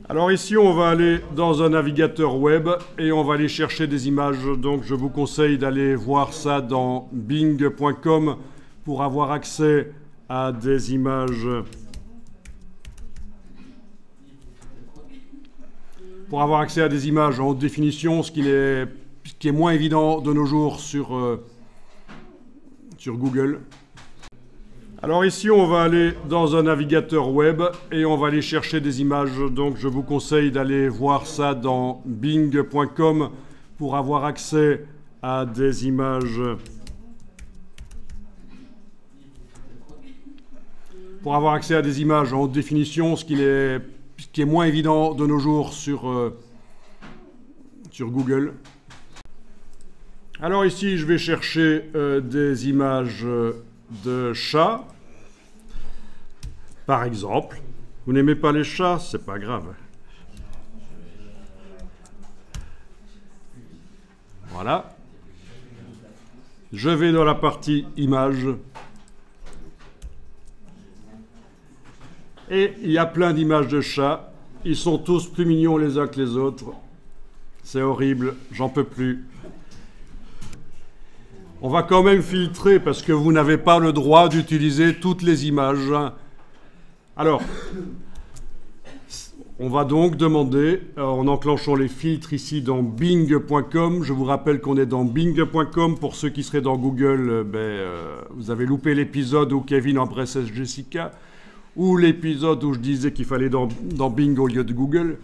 Alors ici, on va aller dans un navigateur web et on va aller chercher des images. Donc je vous conseille d'aller voir ça dans bing.com pour avoir accès à des images. Pour avoir accès à des images en haute définition, ce qui est moins évident de nos jours sur Google. Alors ici, on va aller dans un navigateur web et on va aller chercher des images. Donc je vous conseille d'aller voir ça dans bing.com pour avoir accès à des images. Pour avoir accès à des images en haute définition, ce qui est moins évident de nos jours sur Google. Alors ici, je vais chercher des images de chats. Par exemple, vous n'aimez pas les chats, c'est pas grave. Voilà. Je vais dans la partie images. Et il y a plein d'images de chats. Ils sont tous plus mignons les uns que les autres. C'est horrible, j'en peux plus. On va quand même filtrer parce que vous n'avez pas le droit d'utiliser toutes les images. Alors, on va donc demander, en enclenchant les filtres ici dans bing.com, je vous rappelle qu'on est dans bing.com, pour ceux qui seraient dans Google, vous avez loupé l'épisode où Kevin embrassait Jessica, ou l'épisode où je disais qu'il fallait dans Bing au lieu de Google,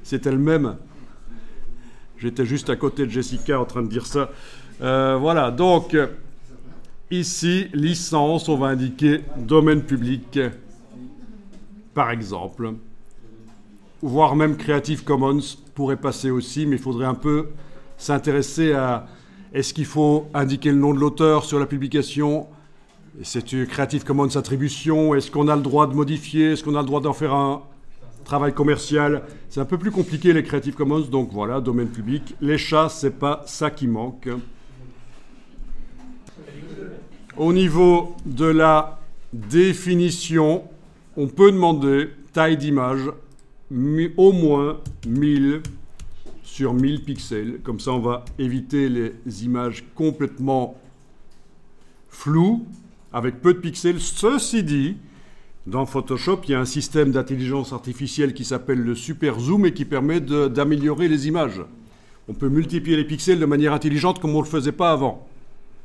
c'était le même. J'étais juste à côté de Jessica en train de dire ça. Voilà, donc ici, licence, on va indiquer domaine public, par exemple, voire même Creative Commons pourrait passer aussi, mais il faudrait un peu s'intéresser à est-ce qu'il faut indiquer le nom de l'auteur sur la publication, c'est Creative Commons attribution, est-ce qu'on a le droit de modifier, est-ce qu'on a le droit d'en faire un travail commercial, c'est un peu plus compliqué les Creative Commons, donc voilà, domaine public. Les chats, c'est pas ça qui manque. Au niveau de la définition, on peut demander taille d'image au moins 1000 sur 1000 pixels. Comme ça, on va éviter les images complètement floues, avec peu de pixels. Ceci dit, dans Photoshop, il y a un système d'intelligence artificielle qui s'appelle le Super Zoom et qui permet d'améliorer les images. On peut multiplier les pixels de manière intelligente comme on ne le faisait pas avant.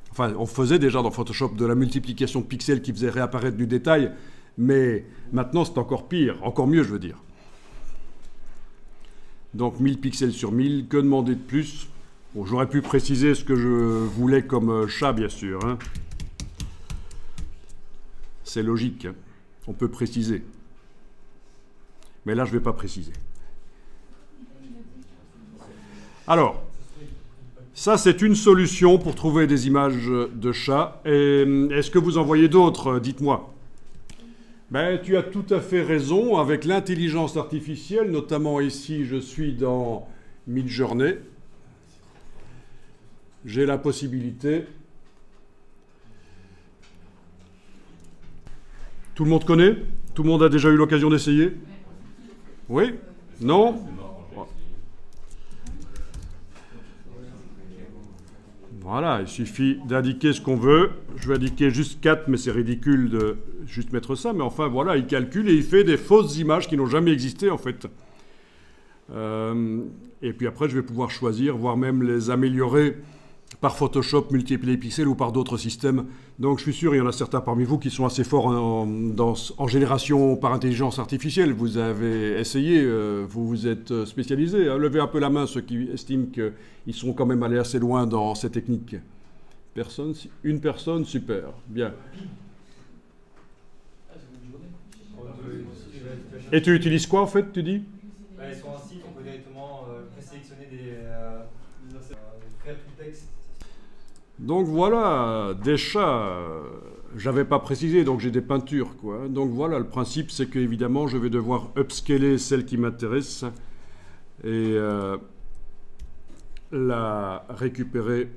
Enfin, on faisait déjà dans Photoshop de la multiplication de pixels qui faisait réapparaître du détail, mais maintenant c'est encore pire, encore mieux je veux dire. Donc 1000 pixels sur 1000, que demander de plus? Bon, j'aurais pu préciser ce que je voulais comme chat bien sûr. Hein. C'est logique, hein. On peut préciser. Mais là je ne vais pas préciser. Alors, ça, c'est une solution pour trouver des images de chats. Est-ce que vous en voyez d'autres? Dites-moi. Ben, tu as tout à fait raison. Avec l'intelligence artificielle, notamment ici, je suis dans Midjourney. J'ai la possibilité. Tout le monde connaît? Tout le monde a déjà eu l'occasion d'essayer? Oui? Non? Voilà, il suffit d'indiquer ce qu'on veut. Je vais indiquer juste 4, mais c'est ridicule de juste mettre ça. Mais enfin, voilà, il calcule et il fait des fausses images qui n'ont jamais existé, en fait. Et puis après, je vais pouvoir choisir, voire même les améliorer par Photoshop, multiplier les pixels ou par d'autres systèmes. Donc je suis sûr, il y en a certains parmi vous qui sont assez forts en génération par intelligence artificielle. Vous avez essayé, vous vous êtes spécialisé. Hein. Levez un peu la main ceux qui estiment qu'ils sont quand même allés assez loin dans ces techniques. Personne? Une personne? Super. Bien. Et tu utilises quoi en fait, tu dis? Sur un site, on peut directement présélectionner faire tout texte. Donc voilà, des chats, j'avais pas précisé, donc j'ai des peintures, quoi. Donc voilà, le principe, c'est que évidemment, je vais devoir upscaler celle qui m'intéresse et la récupérer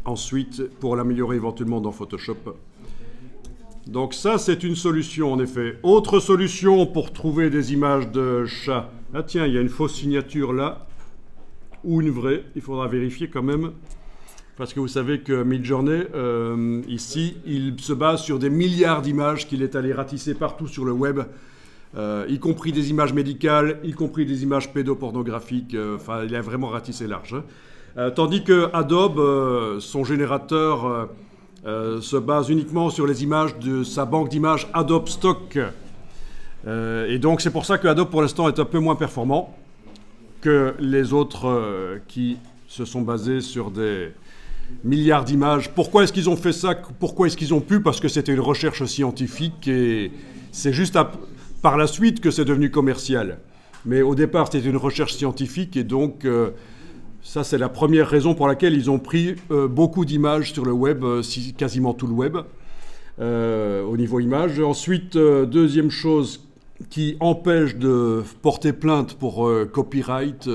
ensuite pour l'améliorer éventuellement dans Photoshop. Donc ça, c'est une solution, en effet. Autre solution pour trouver des images de chats. Ah tiens, il y a une fausse signature là, ou une vraie. Il faudra vérifier quand même. Parce que vous savez que Midjourney, ici, il se base sur des milliards d'images qu'il est allé ratisser partout sur le web, y compris des images médicales, y compris des images pédopornographiques. Enfin, il a vraiment ratissé large. Hein. Tandis que Adobe, son générateur, se base uniquement sur les images de sa banque d'images Adobe Stock. Et donc, c'est pour ça que Adobe, pour l'instant, est un peu moins performant que les autres qui se sont basés sur des milliards d'images. Pourquoi est-ce qu'ils ont fait ça? Pourquoi est-ce qu'ils ont pu? Parce que c'était une recherche scientifique et c'est juste par la suite que c'est devenu commercial. Mais au départ, c'était une recherche scientifique et donc ça, c'est la première raison pour laquelle ils ont pris beaucoup d'images sur le web, quasiment tout le web, au niveau images. Ensuite, deuxième chose qui empêche de porter plainte pour copyright,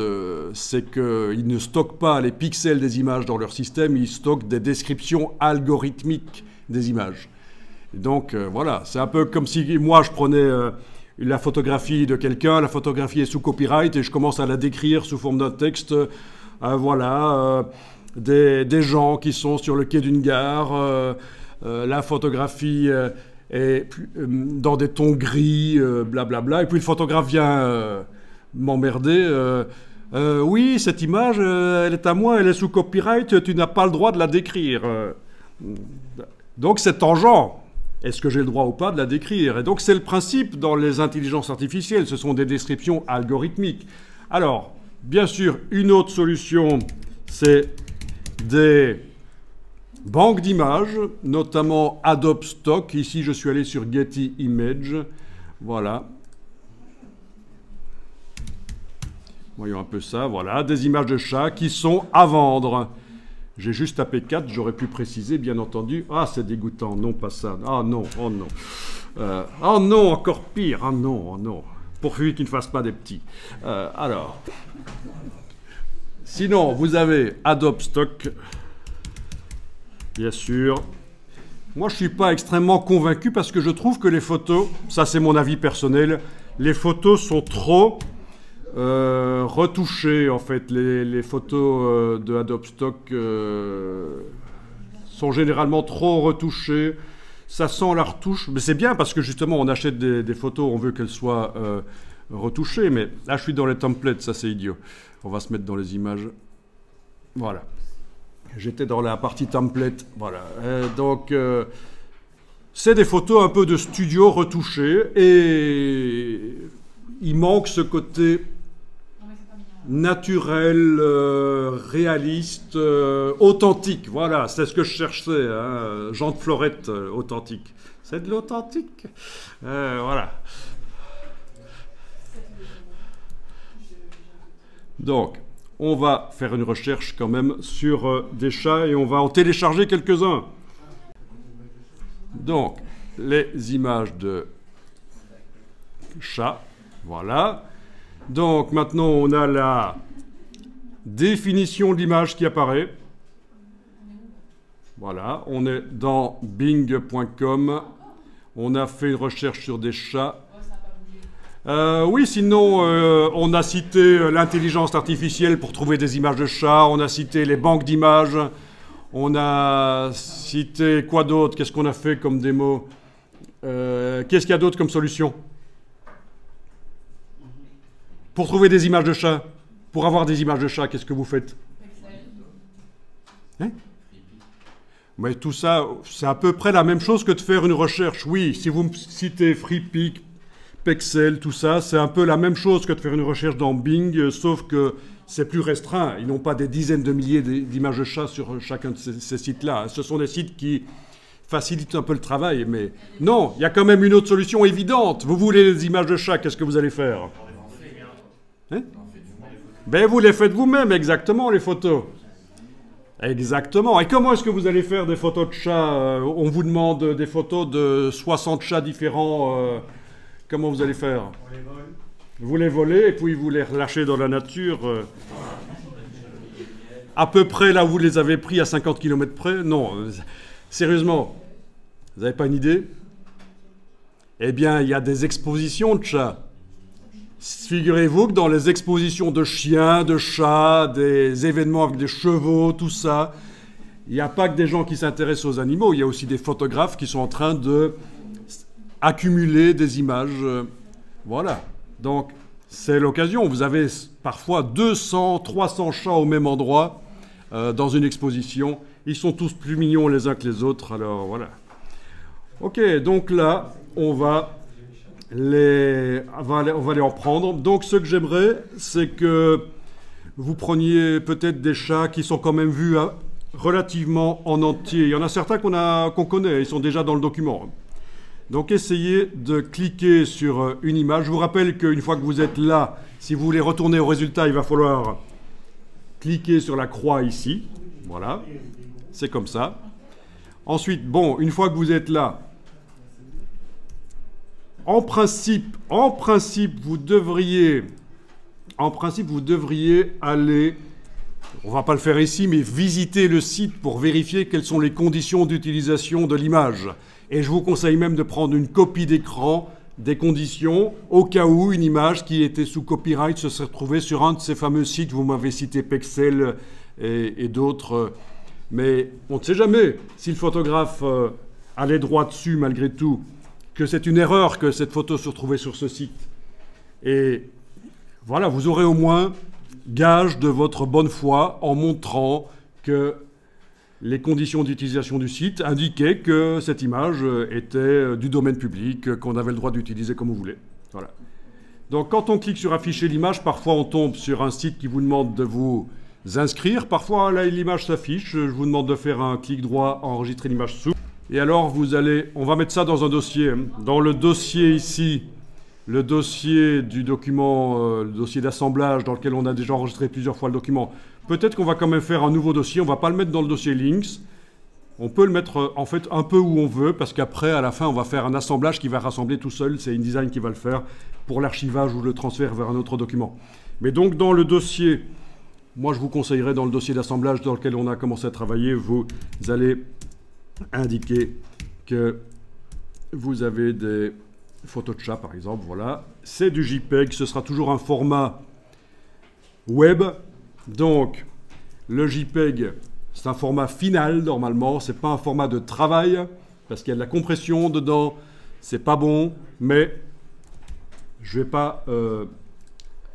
c'est qu'ils ne stockent pas les pixels des images dans leur système, ils stockent des descriptions algorithmiques des images. Et donc voilà, c'est un peu comme si moi je prenais la photographie de quelqu'un, la photographie est sous copyright et je commence à la décrire sous forme d'un texte. Voilà, des gens qui sont sur le quai d'une gare, la photographie est dans des tons gris, blablabla, et puis le photographe vient m'emmerder. Oui, cette image, elle est à moi, elle est sous copyright, tu n'as pas le droit de la décrire. Donc c'est tangent. Est-ce que j'ai le droit ou pas de la décrire? Et donc c'est le principe dans les intelligences artificielles, ce sont des descriptions algorithmiques. Alors, bien sûr, une autre solution, c'est des banques d'images, notamment Adobe Stock. Ici, je suis allé sur Getty Images. Voilà. Voyons un peu ça. Voilà, des images de chats qui sont à vendre. J'ai juste tapé 4, j'aurais pu préciser, bien entendu. Ah, c'est dégoûtant. Non, pas ça. Ah non, oh non. Oh non, encore pire. Ah non, oh non. Pourvu qu'ils ne fassent pas des petits. Alors, sinon, vous avez Adobe Stock, bien sûr. Moi, je ne suis pas extrêmement convaincu parce que je trouve que les photos, ça c'est mon avis personnel, les photos sont trop retouchées, en fait. Les photos de Adobe Stock sont généralement trop retouchées. Ça sent la retouche, mais c'est bien parce que justement on achète des photos, on veut qu'elles soient retouchées, mais là je suis dans les templates, ça c'est idiot. On va se mettre dans les images. Voilà. J'étais dans la partie template, voilà. Donc c'est des photos un peu de studio retouchées et il manque ce côté naturel, réaliste, authentique. Voilà, c'est ce que je cherchais. Hein. Jean de Florette, authentique. C'est de l'authentique. Voilà. Donc, on va faire une recherche quand même sur des chats et on va en télécharger quelques-uns. Donc, les images de chats. Voilà. Donc maintenant on a la définition de l'image qui apparaît. Voilà, on est dans bing.com. On a fait une recherche sur des chats. Oui, sinon on a cité l'intelligence artificielle pour trouver des images de chats. On a cité les banques d'images. On a cité quoi d'autre? Qu'est-ce qu'on a fait comme démo? Qu'est-ce qu'il y a d'autre comme solution? Pour trouver des images de chats, pour avoir des images de chats, qu'est-ce que vous faites? Hein? Mais tout ça, c'est à peu près la même chose que de faire une recherche. Oui, si vous me citez FreePic, Pexel, tout ça, c'est un peu la même chose que de faire une recherche dans Bing, sauf que c'est plus restreint. Ils n'ont pas des dizaines de milliers d'images de chats sur chacun de ces sites-là. Ce sont des sites qui facilitent un peu le travail, mais non, il y a quand même une autre solution évidente. Vous voulez des images de chats, qu'est-ce que vous allez faire? Hein? Ben vous les faites vous-même, exactement, les photos. Exactement. Et comment est-ce que vous allez faire des photos de chats? On vous demande des photos de 60 chats différents. Comment vous allez faire? On les vole. Vous les volez et puis vous les relâchez dans la nature. À peu près là où vous les avez pris à 50 km près? Non. Sérieusement, vous n'avez pas une idée? Eh bien, il y a des expositions de chats. Figurez-vous que dans les expositions de chiens, de chats, des événements avec des chevaux, tout ça, il n'y a pas que des gens qui s'intéressent aux animaux, il y a aussi des photographes qui sont en train de accumuler des images. Voilà. Donc, c'est l'occasion. Vous avez parfois 200, 300 chats au même endroit dans une exposition. Ils sont tous plus mignons les uns que les autres. Alors, voilà. Ok, donc là, on va les en prendre. Donc, ce que j'aimerais, c'est que vous preniez peut-être des chats qui sont quand même vus relativement en entier. Il y en a certains qu'on connaît, ils sont déjà dans le document. Donc essayez de cliquer sur une image. Je vous rappelle qu'une fois que vous êtes là, si vous voulez retourner au résultat, il va falloir cliquer sur la croix ici. Voilà, c'est comme ça. Ensuite, bon, une fois que vous êtes là, en principe, vous devriez aller, on ne va pas le faire ici, mais visiter le site pour vérifier quelles sont les conditions d'utilisation de l'image. Et je vous conseille même de prendre une copie d'écran des conditions, au cas où une image qui était sous copyright se serait retrouvée sur un de ces fameux sites. Vous m'avez cité Pexel et d'autres. Mais on ne sait jamais si le photographe a les droits dessus malgré tout, que c'est une erreur que cette photo se retrouvait sur ce site. Et voilà, vous aurez au moins gage de votre bonne foi en montrant que les conditions d'utilisation du site indiquaient que cette image était du domaine public, qu'on avait le droit d'utiliser comme on voulait. Voilà. Donc quand on clique sur afficher l'image, parfois on tombe sur un site qui vous demande de vous inscrire. Parfois là l'image s'affiche, je vous demande de faire un clic droit, enregistrer l'image sous. Et alors vous allez, on va mettre ça dans un dossier. Dans le dossier ici, le dossier du document, le dossier d'assemblage dans lequel on a déjà enregistré plusieurs fois le document. Peut-être qu'on va quand même faire un nouveau dossier, on ne va pas le mettre dans le dossier Links. On peut le mettre en fait un peu où on veut, parce qu'après, à la fin, on va faire un assemblage qui va rassembler tout seul. C'est InDesign qui va le faire pour l'archivage ou le transfert vers un autre document. Mais donc dans le dossier, moi je vous conseillerais dans le dossier d'assemblage dans lequel on a commencé à travailler, vous allez indiquer que vous avez des photos de chat par exemple. Voilà, c'est du JPEG, ce sera toujours un format web. Donc, le JPEG, c'est un format final, normalement. Ce n'est pas un format de travail, parce qu'il y a de la compression dedans. C'est pas bon, mais je ne vais pas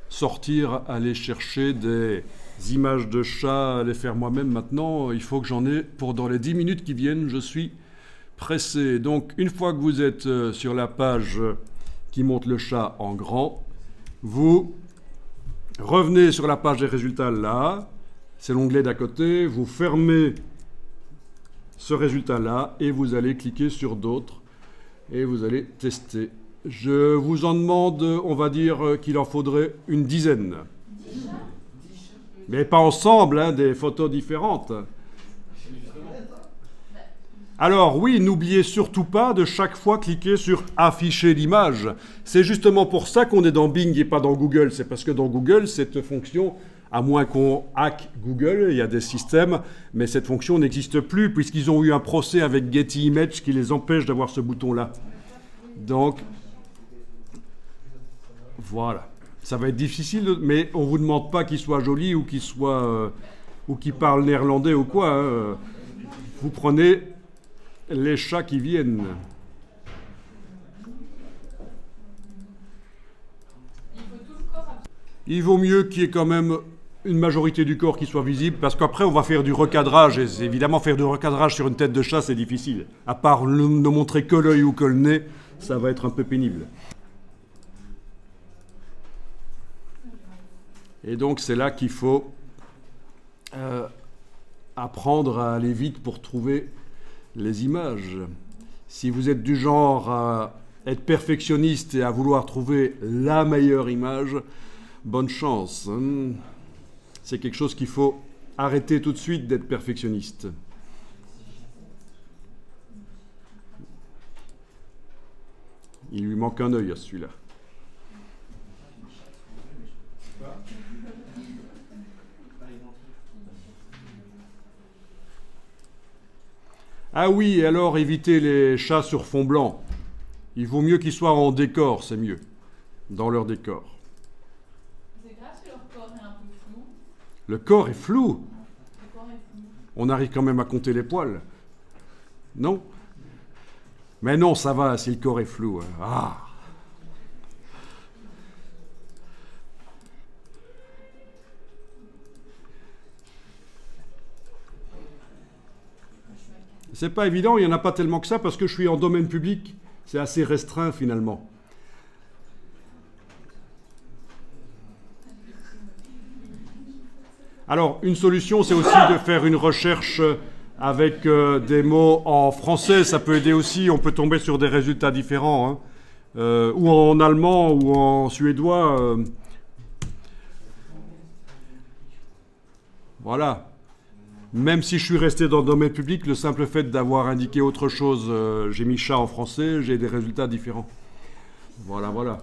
sortir, aller chercher des images de chats, les faire moi-même maintenant. Il faut que j'en ai pour dans les 10 minutes qui viennent. Je suis pressé. Donc, une fois que vous êtes sur la page qui montre le chat en grand, vous revenez sur la page des résultats là, c'est l'onglet d'à côté, vous fermez ce résultat-là et vous allez cliquer sur d'autres et vous allez tester. Je vous en demande, on va dire qu'il en faudrait une dizaine. Mais pas ensemble, hein, des photos différentes. Alors oui, n'oubliez surtout pas de chaque fois cliquer sur « Afficher l'image ». C'est justement pour ça qu'on est dans Bing et pas dans Google. C'est parce que dans Google, cette fonction, à moins qu'on hack Google, il y a des systèmes, mais cette fonction n'existe plus puisqu'ils ont eu un procès avec Getty Images qui les empêche d'avoir ce bouton-là. Donc, voilà. Ça va être difficile, mais on ne vous demande pas qu'il soit joli ou qu'il soit, ou qu'il parle néerlandais ou quoi. Hein. Vous prenez les chats qui viennent. Il vaut mieux qu'il y ait quand même une majorité du corps qui soit visible, parce qu'après on va faire du recadrage, et évidemment faire du recadrage sur une tête de chat c'est difficile. À part ne montrer que l'œil ou que le nez, ça va être un peu pénible. Et donc c'est là qu'il faut apprendre à aller vite pour trouver les images. Si vous êtes du genre à être perfectionniste et à vouloir trouver la meilleure image, bonne chance. Hein. C'est quelque chose qu'il faut arrêter tout de suite d'être perfectionniste. Il lui manque un œil à celui-là. Ah oui, et alors évitez les chats sur fond blanc. Il vaut mieux qu'ils soient en décor, c'est mieux. Dans leur décor. C'est grave si leur corps est un peu flou. Le corps est flou. Le corps est flou. On arrive quand même à compter les poils. Non? Mais non, ça va si le corps est flou. Hein. Ah! C'est pas évident, il n'y en a pas tellement que ça parce que je suis en domaine public. C'est assez restreint finalement. Alors, une solution, c'est aussi de faire une recherche avec des mots en français. Ça peut aider aussi, on peut tomber sur des résultats différents. Hein. Ou en allemand ou en suédois. Voilà. Même si je suis resté dans le domaine public, le simple fait d'avoir indiqué autre chose, j'ai mis chat en français, j'ai des résultats différents. Voilà, voilà.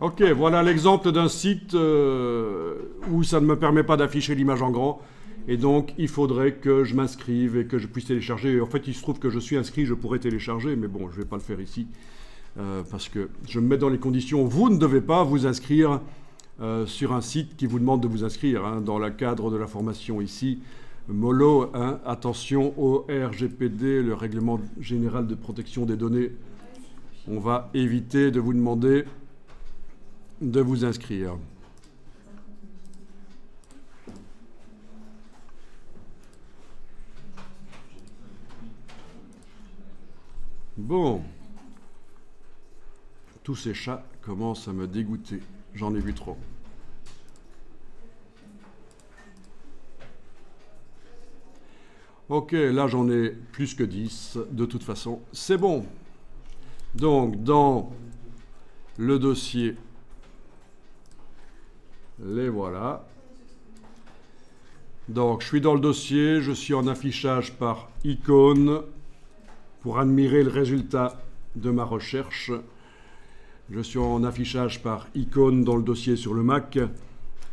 Ok, voilà l'exemple d'un site où ça ne me permet pas d'afficher l'image en grand. Et donc, il faudrait que je m'inscrive et que je puisse télécharger. En fait, il se trouve que je suis inscrit, je pourrais télécharger, mais bon, je ne vais pas le faire ici. Parce que je me mets dans les conditions. Vous ne devez pas vous inscrire sur un site qui vous demande de vous inscrire. Hein, dans le cadre de la formation ici, MOLO, hein, attention au RGPD, le Règlement général de protection des données. On va éviter de vous demander de vous inscrire. Bon. Tous ces chats commencent à me dégoûter. J'en ai vu trop. Ok, là j'en ai plus que 10. De toute façon, c'est bon. Donc, dans le dossier, les voilà. Donc, je suis dans le dossier, je suis en affichage par icône pour admirer le résultat de ma recherche. Je suis en affichage par icône dans le dossier sur le Mac.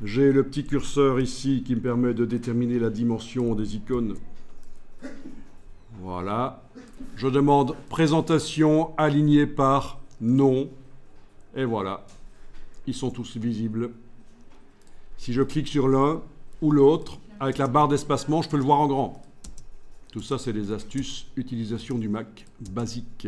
J'ai le petit curseur ici qui me permet de déterminer la dimension des icônes. Voilà. Je demande présentation alignée par nom. Et voilà. Ils sont tous visibles. Si je clique sur l'un ou l'autre, avec la barre d'espacement, je peux le voir en grand. Tout ça, c'est des astuces utilisation du Mac basique.